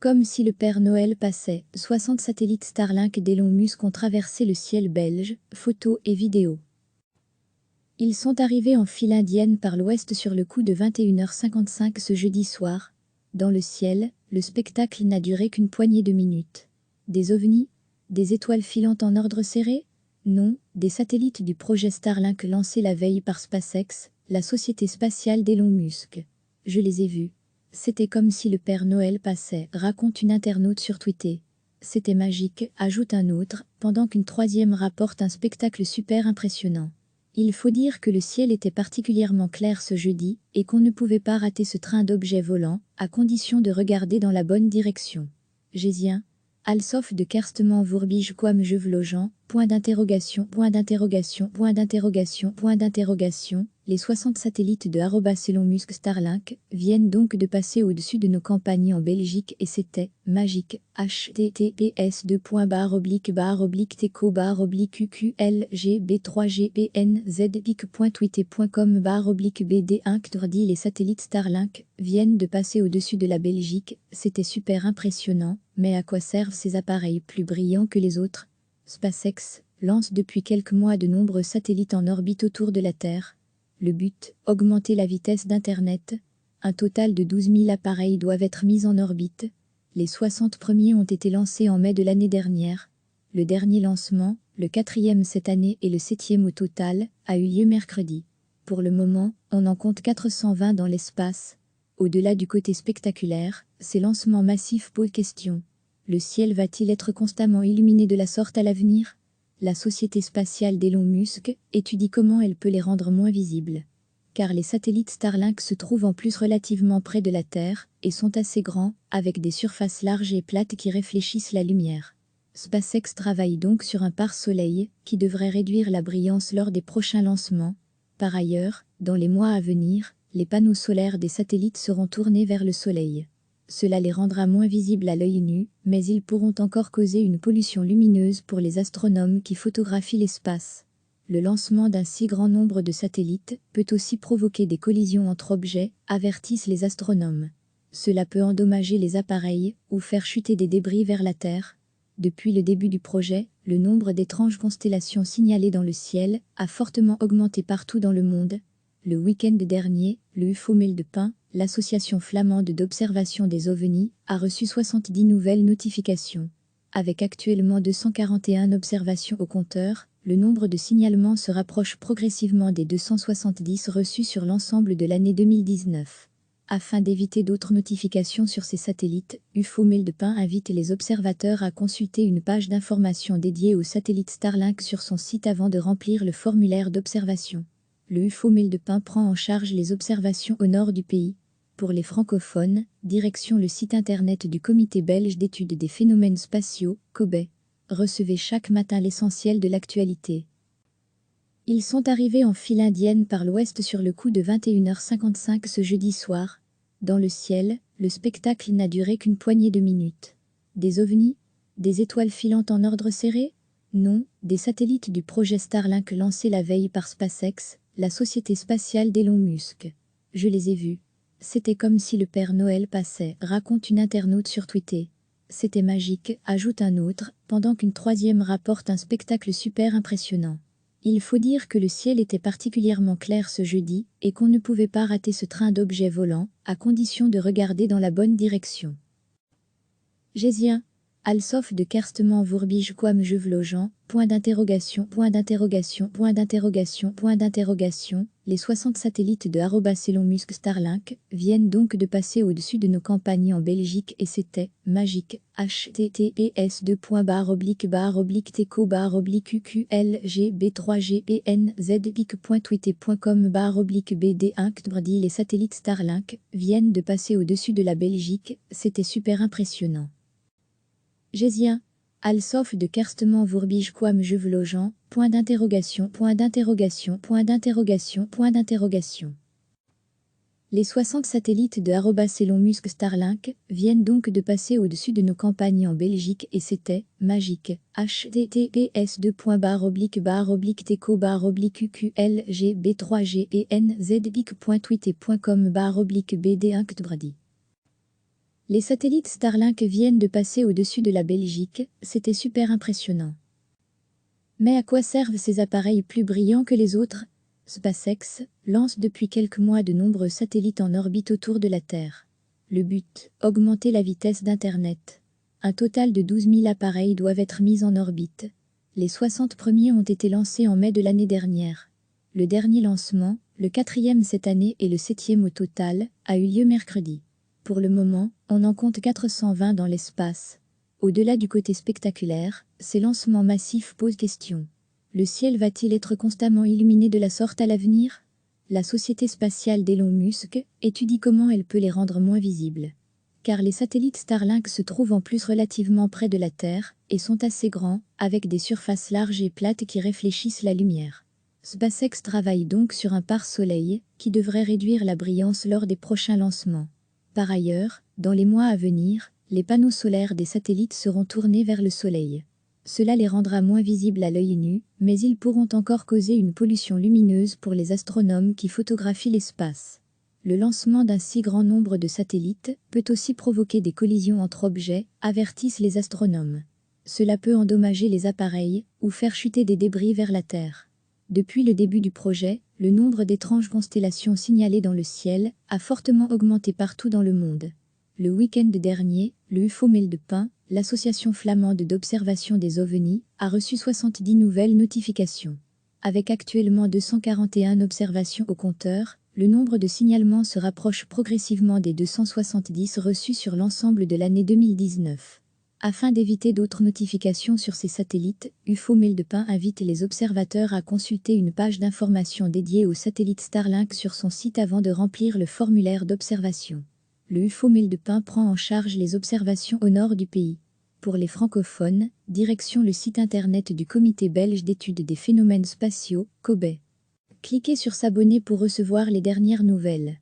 Comme si le Père Noël passait, 60 satellites Starlink d'Elon Musk ont traversé le ciel belge, photos et vidéos. Ils sont arrivés en file indienne par l'ouest sur le coup de 21h55 ce jeudi soir. Dans le ciel, le spectacle n'a duré qu'une poignée de minutes. Des ovnis? Des étoiles filantes en ordre serré? Non, des satellites du projet Starlink lancé la veille par SpaceX, la société spatiale d'Elon Musk. Je les ai vus. C'était comme si le Père Noël passait, raconte une internaute sur Twitter. C'était magique, ajoute un autre, pendant qu'une troisième rapporte un spectacle super impressionnant. Il faut dire que le ciel était particulièrement clair ce jeudi, et qu'on ne pouvait pas rater ce train d'objets volants, à condition de regarder dans la bonne direction. Gésien, Alsof de Kerstement Vourbige Quam je vlogeant, point d'interrogation, point d'interrogation, point d'interrogation, point d'interrogation. Les 60 satellites de Elon Musk Starlink viennent donc de passer au-dessus de nos campagnes en Belgique et c'était magique. https://teco-teco-qqlgb3gpnz.twitter.com/bd1 Les satellites Starlink viennent de passer au-dessus de la Belgique, c'était super impressionnant, mais à quoi servent ces appareils plus brillants que les autres? SpaceX lance depuis quelques mois de nombreux satellites en orbite autour de la Terre. Le but, augmenter la vitesse d'Internet. Un total de 12 000 appareils doivent être mis en orbite. Les 60 premiers ont été lancés en mai de l'année dernière. Le dernier lancement, le 4e cette année et le 7e au total, a eu lieu mercredi. Pour le moment, on en compte 420 dans l'espace. Au-delà du côté spectaculaire, ces lancements massifs posent question. Le ciel va-t-il être constamment illuminé de la sorte à l'avenir? La société spatiale d'Elon Musk étudie comment elle peut les rendre moins visibles. Car les satellites Starlink se trouvent en plus relativement près de la Terre et sont assez grands, avec des surfaces larges et plates qui réfléchissent la lumière. SpaceX travaille donc sur un pare-soleil qui devrait réduire la brillance lors des prochains lancements. Par ailleurs, dans les mois à venir, les panneaux solaires des satellites seront tournés vers le Soleil. Cela les rendra moins visibles à l'œil nu, mais ils pourront encore causer une pollution lumineuse pour les astronomes qui photographient l'espace. Le lancement d'un si grand nombre de satellites peut aussi provoquer des collisions entre objets, avertissent les astronomes. Cela peut endommager les appareils ou faire chuter des débris vers la Terre. Depuis le début du projet, le nombre d'étranges constellations signalées dans le ciel a fortement augmenté partout dans le monde. Le week-end dernier, le UFO Mail de Pin, l'association flamande d'observation des ovnis, a reçu 70 nouvelles notifications. Avec actuellement 241 observations au compteur, le nombre de signalements se rapproche progressivement des 270 reçus sur l'ensemble de l'année 2019. Afin d'éviter d'autres notifications sur ces satellites, UFO Mail de Pin invite les observateurs à consulter une page d'information dédiée au satellite Starlink sur son site avant de remplir le formulaire d'observation. Le UFO Mail de Pin prend en charge les observations au nord du pays. Pour les francophones, direction le site internet du Comité belge d'études des phénomènes spatiaux, COBE. Recevez chaque matin l'essentiel de l'actualité. Ils sont arrivés en file indienne par l'ouest sur le coup de 21h55 ce jeudi soir. Dans le ciel, le spectacle n'a duré qu'une poignée de minutes. Des ovnis? Des étoiles filantes en ordre serré? Non, des satellites du projet Starlink lancé la veille par SpaceX, la société spatiale d'Elon Musk. Je les ai vus. C'était comme si le Père Noël passait, raconte une internaute sur Twitter. C'était magique, ajoute un autre, pendant qu'une troisième rapporte un spectacle super impressionnant. Il faut dire que le ciel était particulièrement clair ce jeudi, et qu'on ne pouvait pas rater ce train d'objets volants, à condition de regarder dans la bonne direction. Gésien, Alsof de Kerstement Vourbige Quam je vlogeant, point d'interrogation, point d'interrogation, point d'interrogation, point d'interrogation. Les 60 satellites de Elon Musk Starlink viennent donc de passer au-dessus de nos campagnes en Belgique et c'était magique. https://teco-teco-qqlgb3gpnz.twitter.com/bd1 Les satellites Starlink viennent de passer au-dessus de la Belgique, c'était super impressionnant. Gésien, Alsof de Kerstement Vourbige Quam je vlogeant, point d'interrogation, point d'interrogation, point d'interrogation, point d'interrogation. Les 60 satellites de Elon Musk Starlink viennent donc de passer au-dessus de nos campagnes en Belgique et c'était magique. https://teco-teco-qqlgb3gpnz.twitter.com/bd1 Les satellites Starlink viennent de passer au-dessus de la Belgique, c'était super impressionnant. Mais à quoi servent ces appareils plus brillants que les autres? SpaceX lance depuis quelques mois de nombreux satellites en orbite autour de la Terre. Le but, augmenter la vitesse d'Internet. Un total de 12 000 appareils doivent être mis en orbite. Les 60 premiers ont été lancés en mai de l'année dernière. Le dernier lancement, le 4e cette année et le 7e au total, a eu lieu mercredi. Pour le moment, on en compte 420 dans l'espace. Au-delà du côté spectaculaire, ces lancements massifs posent question. Le ciel va-t-il être constamment illuminé de la sorte à l'avenir? La société spatiale d'Elon Musk étudie comment elle peut les rendre moins visibles. Car les satellites Starlink se trouvent en plus relativement près de la Terre et sont assez grands, avec des surfaces larges et plates qui réfléchissent la lumière. SpaceX travaille donc sur un pare-soleil qui devrait réduire la brillance lors des prochains lancements. Par ailleurs, dans les mois à venir, les panneaux solaires des satellites seront tournés vers le Soleil. Cela les rendra moins visibles à l'œil nu, mais ils pourront encore causer une pollution lumineuse pour les astronomes qui photographient l'espace. Le lancement d'un si grand nombre de satellites peut aussi provoquer des collisions entre objets, avertissent les astronomes. Cela peut endommager les appareils ou faire chuter des débris vers la Terre. Depuis le début du projet, le nombre d'étranges constellations signalées dans le ciel a fortement augmenté partout dans le monde. Le week-end dernier, le UFO Mail de Pin, l'association flamande d'observation des ovnis, a reçu 70 nouvelles notifications. Avec actuellement 241 observations au compteur, le nombre de signalements se rapproche progressivement des 270 reçus sur l'ensemble de l'année 2019. Afin d'éviter d'autres notifications sur ces satellites, UFO Mail de Pin invite les observateurs à consulter une page d'information dédiée au satellite Starlink sur son site avant de remplir le formulaire d'observation. Le UFO Mail de Pin prend en charge les observations au nord du pays. Pour les francophones, direction le site internet du Comité belge d'études des phénomènes spatiaux, COBE. Cliquez sur s'abonner pour recevoir les dernières nouvelles.